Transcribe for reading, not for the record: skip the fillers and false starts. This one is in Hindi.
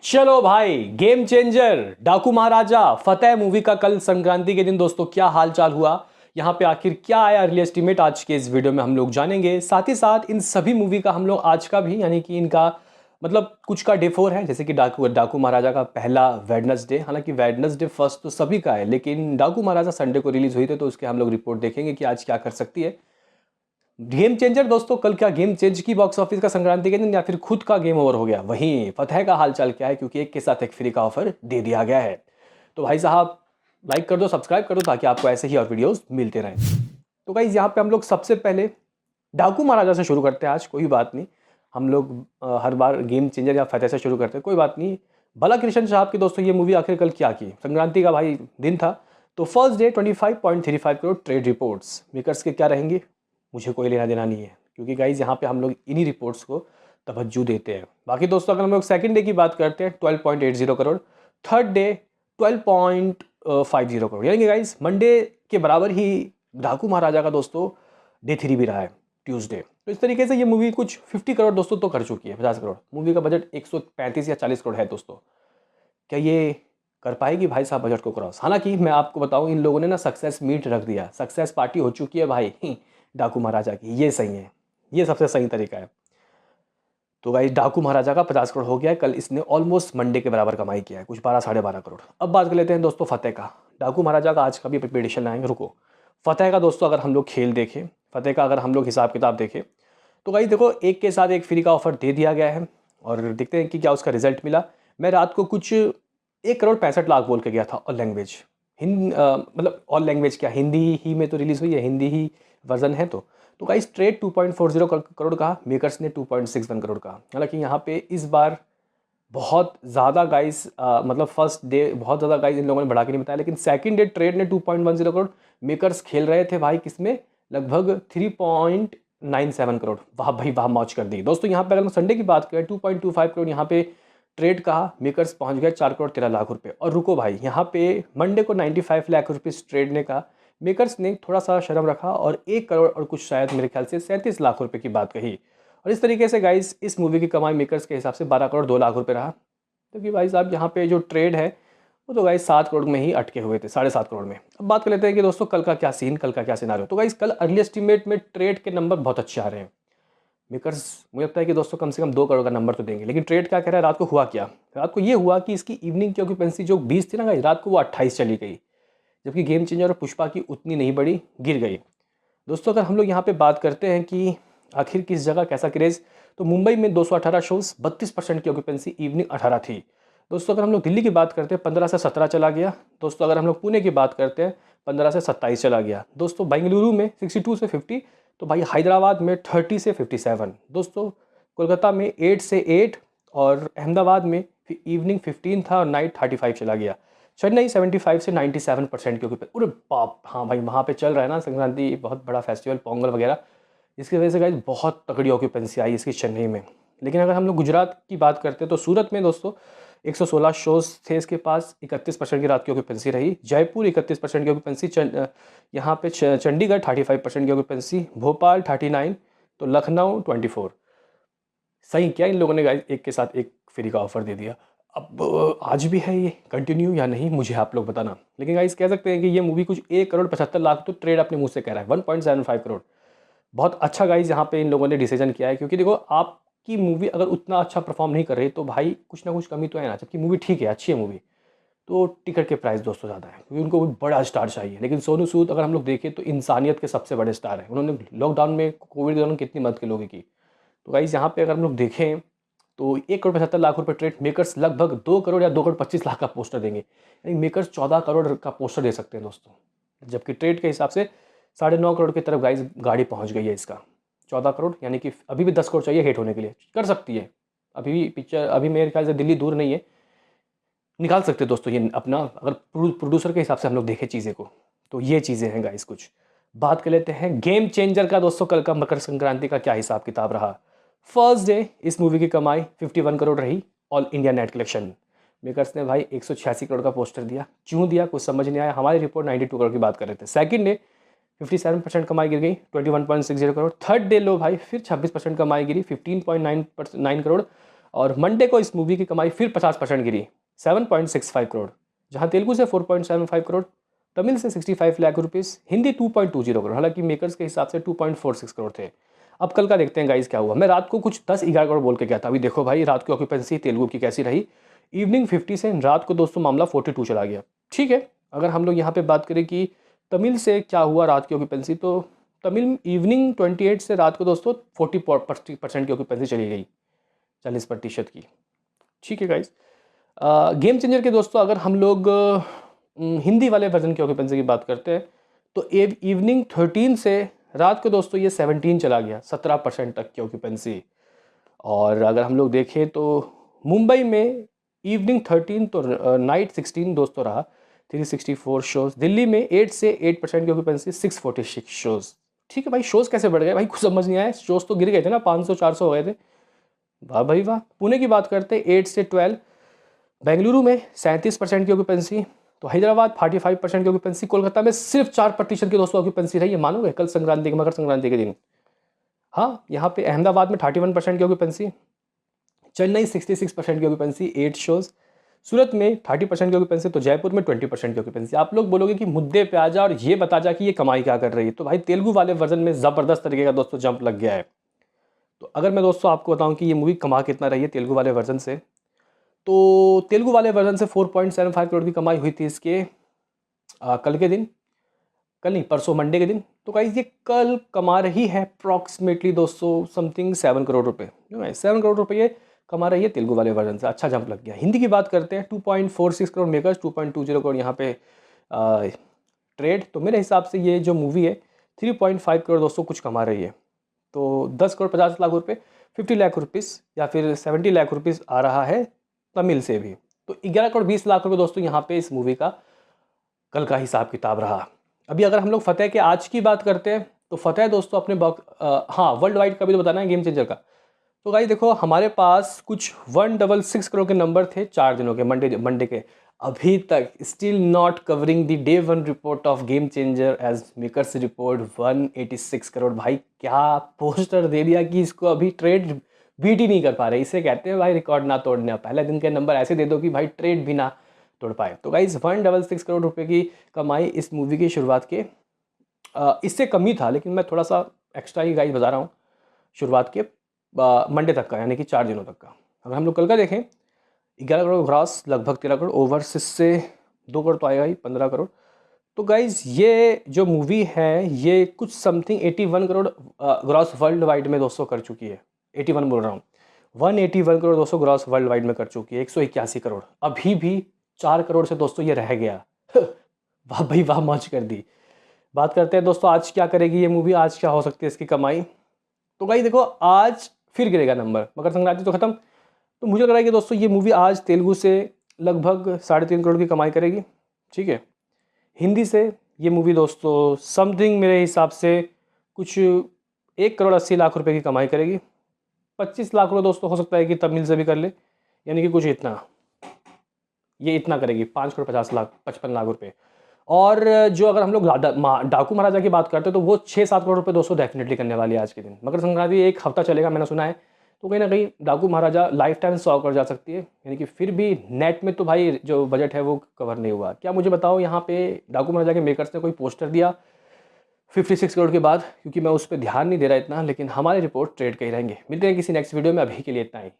चलो भाई, गेम चेंजर डाकू महाराजा फतेह मूवी का कल संक्रांति के दिन दोस्तों क्या हाल चाल हुआ, यहाँ पे आखिर क्या आया अर्ली एस्टीमेट, आज के इस वीडियो में हम लोग जानेंगे। साथ ही साथ इन सभी मूवी का हम लोग आज का भी यानी कि इनका मतलब कुछ का डे 4 है, जैसे कि डाकू डाकू महाराजा का पहला वेडनेसडे, हालांकि वेडनेसडे फर्स्ट तो सभी का है, लेकिन डाकू महाराजा संडे को रिलीज हुई थी, तो उसके हम लोग रिपोर्ट देखेंगे कि आज क्या कर सकती है। गेम चेंजर दोस्तों, कल क्या गेम चेंज की बॉक्स ऑफिस का संक्रांति के दिन, या फिर खुद का गेम ओवर हो गया। वहीं फतेह का हाल चाल क्या है, क्योंकि एक के साथ एक फ्री का ऑफर दे दिया गया है। तो भाई साहब लाइक कर दो, सब्सक्राइब कर दो, ताकि आपको ऐसे ही और वीडियोस मिलते रहें। तो गाइस यहाँ पे हम लोग सबसे पहले डाकू महाराजा से शुरू करते हैं आज, कोई बात नहीं। हम लोग हर बार गेम चेंजर या फतेह से शुरू करते हैं, कोई बात नहीं। भला कृष्ण साहब की दोस्तों ये मूवी आखिर कल क्या की, संक्रांति का भाई दिन था। तो first day 25.35 crore trade reports, makers के क्या रहेंगे मुझे कोई लेना देना नहीं है, क्योंकि गाइज यहाँ पे हम लोग इन्हीं रिपोर्ट्स को तवज्जो देते हैं। बाकी दोस्तों अगर हम लोग सेकंड डे की बात करते हैं 12.80 करोड़, थर्ड डे 12.50 करोड़, यानी कि गाइज मंडे के बराबर ही डाकू महाराजा का दोस्तों डे 3 भी रहा है, ट्यूसडे। तो इस तरीके से ये मूवी कुछ 50 करोड़ दोस्तों तो कर चुकी है, 50 करोड़। मूवी का बजट 135 या 40 करोड़ है दोस्तों। क्या ये कर पाएगी भाई साहब बजट को क्रॉस? हालांकि मैं आपको बताऊं, इन लोगों ने ना सक्सेस मीट रख दिया, सक्सेस पार्टी हो चुकी है भाई डाकू महाराजा की। ये सही है, ये सबसे सही तरीका है। तो भाई डाकू महाराजा का 50 करोड़ हो गया है कल, इसने ऑलमोस्ट मंडे के बराबर कमाई किया है, कुछ 12 साढ़े 12 करोड़। अब बात कर लेते हैं दोस्तों फतेह का। डाकू महाराजा का आज का भी प्रिपरेशन आएंगे, रुको। फतेह का दोस्तों अगर हम लोग खेल देखें, फतेह का अगर हम लोग हिसाब किताब देखें, तो भाई देखो एक के साथ एक फ्री का ऑफर दे दिया गया है, और देखते हैं कि क्या उसका रिजल्ट मिला। मैं रात को कुछ 1 करोड़ 65 लाख बोल के गया था ऑल लैंग्वेज। मतलब ऑल लैंग्वेज क्या, हिंदी ही में तो रिलीज़ हुई है, हिंदी ही वर्जन है। तो गाइस ट्रेड 2.40 करोड़ का, मेकर्स ने 2.61 करोड़ का। हालांकि यहाँ पे इस बार बहुत ज़्यादा गाइस मतलब फर्स्ट डे बहुत ज़्यादा गाइस इन लोगों ने बढ़ा के नहीं बताया, लेकिन सेकंड डे ट्रेड ने 2.10 करोड़, मेकर्स खेल रहे थे भाई किसमें, लगभग 3.97 करोड़। वाह भाई वाह, मौज कर दी दोस्तों। यहाँ पे अगर हम संडे की बात करें 2.25 करोड़ यहाँ पे ट्रेड कहा, मेकर्स पहुँच गए 4 करोड़ 13 लाख रुपये। और रुको भाई, यहाँ पे मंडे को 95 लाख रुपीज़ ट्रेड ने कहा, मेकर्स ने थोड़ा सा शर्म रखा और 1 करोड़ और कुछ शायद मेरे ख्याल से 37 लाख रुपये की बात कही। और इस तरीके से गाइस इस मूवी की कमाई मेकर्स के हिसाब से 12 करोड़ 2 लाख रुपये रहा। क्योंकि भाई साहब यहाँ पे जो ट्रेड है वो तो गाइस 7 करोड़ में ही अटके हुए थे, 7.5 करोड़ में। अब बात कर लेते हैं कि दोस्तों कल का क्या सीन, कल का क्या सिनारियो। तो गाइस कल अर्ली एस्टीमेट में ट्रेड के नंबर बहुत अच्छे आ रहे हैं। मेकर्स मुझे लगता है कि दोस्तों कम से कम 2 करोड़ का नंबर तो देंगे, लेकिन ट्रेड क्या कह रहा है, रात को हुआ क्या, रात को ये हुआ कि इसकी इवनिंग की ऑक्यूपेंसी जो 20 थी ना गाइस, रात को वो 28 चली गई, जबकि गेम चेंजर और पुष्पा की उतनी नहीं बढ़ी, गिर गई। दोस्तों अगर हम लोग यहाँ पे बात करते हैं कि आखिर किस जगह कैसा क्रेज़, तो मुंबई में 218 शोज़, 32% की ऑक्यूपेंसी, इवनिंग 18 थी। दोस्तों अगर हम लोग दिल्ली की बात करते हैं 15 से 17 चला गया। दोस्तों अगर हम लोग पुणे की बात करते हैं 15 से 27 चला गया। दोस्तों बेंगलुरु में 62 से 50, तो भाई हैदराबाद में 30 से 57। दोस्तों कोलकाता में 8 से 8, और अहमदाबाद में इवनिंग 15 था और नाइट 35 चला गया। चेन्नई 75 से 97% क्योंकि अरे बाप, हाँ भाई वहाँ पे चल रहा है ना संक्रांति, बहुत बड़ा फेस्टिवल पोंगल वगैरह, इसकी वजह से गाइस बहुत तगड़ी ऑक्यूपेंसी आई इसकी चेन्नई में। लेकिन अगर हम लोग गुजरात की बात करते हैं तो सूरत में दोस्तों 116 शोज़ थे इसके पास, 31% की रात की ऑक्यूपेंसी रही। जयपुर 31% की ऑक्यूपेंसी, यहाँ पे चंडीगढ़ 35% की ऑक्यूपेंसी, भोपाल 39, तो लखनऊ 24। सही क्या इन लोगों ने गाइस एक के साथ एक फ्री का ऑफर दे दिया। अब आज भी है ये कंटिन्यू या नहीं मुझे आप लोग बताना, लेकिन गाइस कह सकते हैं कि ये मूवी कुछ 1 करोड़ 75 लाख तो ट्रेड अपने मुंह से कह रहा है, 1.75 करोड़। बहुत अच्छा गाइस यहाँ पे इन लोगों ने डिसीजन किया है, क्योंकि देखो आपकी मूवी अगर उतना अच्छा परफॉर्म नहीं कर रही तो भाई कुछ ना कुछ कमी तो है ना। जबकि मूवी ठीक है, अच्छी है मूवी, तो टिकट के प्राइस दोस्तों ज़्यादा है, क्योंकि उनको भी बड़ा स्टार चाहिए। लेकिन सोनू सूद अगर हम लोग देखें तो इंसानियत के सबसे बड़े स्टार हैं, उन्होंने लॉकडाउन में कोविड के दौरान कितनी मदद के लोगों की। तो गाइस यहाँ पे अगर हम लोग देखें तो 1 करोड़ 75 लाख रुपये ट्रेड, मेकर्स लगभग 2 करोड़ या 2 करोड़ 25 लाख का पोस्टर देंगे, यानी मेकर्स 14 करोड़ का पोस्टर दे सकते हैं दोस्तों। जबकि ट्रेड के हिसाब से 9.5 करोड़ की तरफ गाइस गाड़ी पहुंच गई है इसका। 14 करोड़ यानी कि अभी भी 10 करोड़ चाहिए हिट होने के लिए, कर सकती है अभी भी पिक्चर, अभी मेरे ख्याल से दिल्ली दूर नहीं है, निकाल सकते हैं दोस्तों ये अपना। अगर प्रोड्यूसर के हिसाब से हम लोग देखें चीज़ें को, तो ये चीज़ें हैं गाइस। कुछ बात कर लेते हैं गेम चेंजर का दोस्तों, कल का मकर संक्रांति का क्या हिसाब किताब रहा। फर्स्ट डे इस मूवी की कमाई 51 करोड़ रही, all India net collection. Makers ने भाई 186 करोड़ का पोस्टर दिया, क्यों दिया कुछ समझ नहीं आया, हमारी रिपोर्ट 92 करोड़ की बात कर रहे थे। सेकंड डे 57% कमाई गिर गई, 21.60 करोड़। थर्ड डे लो भाई फिर 26% कमाई गिरी, 15.9 करोड़। और मंडे को इस मूवी की कमाई फिर 50% गिरी, 7.65 करोड़, जहां तेलुगु से 4.75 करोड़, तमिल से 65 लाख रुपीस, हिंदी 2.20 करोड़। हालांकि मेकर्स के हिसाब से 2.46 करोड़ थे। अब कल का देखते हैं गाइस क्या हुआ। मैं रात को कुछ 10-11 करोड़ बोल के गया था। अभी देखो भाई रात की ऑक्यूपेंसी तेलुगु की कैसी रही। इवनिंग 50 से रात को दोस्तों मामला 42 चला गया। ठीक है, अगर हम लोग यहाँ पे बात करें कि तमिल से क्या हुआ रात की ऑक्यूपेंसी, तो तमिल इवनिंग 28 से रात को दोस्तों 40% की ऑक्यूपेंसी चली गई, 40% की। ठीक है गाइस। गेम चेंजर के दोस्तों अगर हम लोग हिंदी वाले वर्जन की ऑक्यूपेंसी की बात करते हैं तो इवनिंग 13 से रात को दोस्तों ये 17 चला गया, 17% तक की ऑक्यूपेंसी। और अगर हम लोग देखें तो मुंबई में इवनिंग 13 तो नाइट 16 दोस्तों रहा, 364 शोज। दिल्ली में 8 से 8% की ऑक्यूपेंसी, 646 शोज। ठीक है भाई, शोज़ कैसे बढ़ गए भाई, कुछ समझ नहीं आया। शोज़ तो गिर गए थे ना, 500-400 हो गए थे। वाह भाई वाह। पुणे की बात करते हैं 8 से 12, बेंगलुरु में 37% की ऑक्यूपेंसी, तो हैदराबाद 45% की ऑक्यूपेंसी, कोलकाता में सिर्फ 4% की दोस्तों ऑक्यूपेंसी रही है। मानोगे कल संक्रांति, मकर संक्रांति के दिन। हाँ, यहाँ पे अहमदाबाद में 31% की ऑक्यूपेंसी, चेन्नई 66% की ऑक्यूपेंसी, 8 शोज़, सूरत में 30% की ऑक्यूपेंसी, तो जयपुर में 20% की ऑक्यूपेंसी। आप लोग बोलोगे कि मुद्दे पे आ जा और ये बता जा कि ये कमाई क्या कर रही है, तो भाई तेलुगु वाले वर्जन में ज़बरदस्त तरीके का दोस्तों जंप लग गया है। तो अगर मैं दोस्तों आपको बताऊं कि ये मूवी कमा कितना रही है तेलुगु वाले वर्जन से, तो तेलुगु वाले वर्जन से 4.75 करोड़ की कमाई हुई थी इसके कल के दिन, कल नहीं परसों मंडे के दिन। तो गाइस ये कल कमा रही है अप्रॉक्सीमेटली दोस्तों समथिंग 7 करोड़ रुपए, 7 करोड़ रुपये कमा रही है तेलुगु वाले वर्जन से। अच्छा जंप लग गया। हिंदी की बात करते हैं 2.46 करोड़ मेकर्स, 2.20 करोड़ यहाँ पे ट्रेड। तो मेरे हिसाब से ये जो मूवी है 3.5 करोड़ दोस्तों कुछ कमा रही है। तो 10 करोड़ 50 लाख रुपए, 50 लाख रुपीस या फिर 70 लाख रुपीस आ रहा है तमिल से भी। तो 11 करोड़ 20 लाख रुपए दोस्तों यहाँ पे इस मूवी का कल का हिसाब किताब रहा। अभी अगर हम लोग फतेह के आज की बात करते हैं तो फतेह दोस्तों अपने हाँ वर्ल्ड वाइड का भी तो बताना है गेम चेंजर का। तो गाइस देखो हमारे पास कुछ 166 करोड़ के नंबर थे 4 दिनों के, मंडे के। अभी तक still not covering the day 1 report of game changer as makers report 186 crore. भाई क्या पोस्टर दे दिया कि इसको अभी ट्रेड बीट ही नहीं कर पा रहे। इसे कहते हैं भाई रिकॉर्ड ना तोड़ने। पहले दिन के नंबर ऐसे दे दो कि भाई ट्रेड भी ना तोड़ पाए। तो गाइस 166 करोड़ रुपए की कमाई इस मूवी की शुरुआत के इससे कम ही था, लेकिन मैं थोड़ा सा एक्स्ट्रा ही गाइस बता रहा हूँ शुरुआत के मंडे तक का, यानी कि 4 दिनों तक का। अगर हम लोग कल का देखें 11 करोड़ ग्रॉस, लगभग 13 करोड़, ओवरसीज से 2 करोड़ तो आएगा ही, 15 करोड़। तो गाइज ये जो मूवी है ये कुछ something 81 crore gross world wide में दोस्तों कर चुकी है। 81 बोल रहा हूँ, 181 करोड़ दोस्तों ग्रॉस वर्ल्ड वाइड में कर चुकी है। 181 करोड़, अभी भी 4 करोड़ से दोस्तों ये रह गया। वाह भाई वाह, मौज कर दी। बात करते हैं दोस्तों आज क्या करेगी ये मूवी, आज क्या हो सकती है इसकी कमाई। तो गाइस देखो आज फिर गिरेगा नंबर, मकर संक्रांति तो खत्म। तो मुझे लग रहा है कि दोस्तों ये मूवी आज तेलुगु से लगभग 3.5 करोड़ की कमाई करेगी। ठीक है, हिंदी से ये मूवी दोस्तों समथिंग मेरे हिसाब से कुछ 1 करोड़ 80 लाख रुपए की कमाई करेगी। 25 लाख रुपये दोस्तों हो सकता है कि तमिल से भी कर ले, यानी कि कुछ इतना, ये इतना करेगी, 5 करोड़ 50 लाख 55 लाख रुपए। और जो अगर हम लोग डाकू महाराजा की बात करते हैं तो वो 6-7 करोड़ रुपए दोस्तों डेफिनेटली करने वाली है आज के दिन। मकर संक्रांति 1 हफ्ता चलेगा मैंने सुना है, तो कहीं ना कहीं डाकू महाराजा लाइफ टाइम 100 करोड़ जा सकती है। यानी कि फिर भी नेट में तो भाई जो बजट है वो कवर नहीं हुआ। क्या मुझे बताओ यहाँ पे डाकू महाराजा के मेकर्स ने कोई पोस्टर दिया 56 करोड़ के बाद, क्योंकि मैं उस पर ध्यान नहीं दे रहा इतना, लेकिन हमारे रिपोर्ट ट्रेड के ही रहेंगे। मिलते हैं किसी नेक्स्ट वीडियो में, अभी के लिए इतना ही।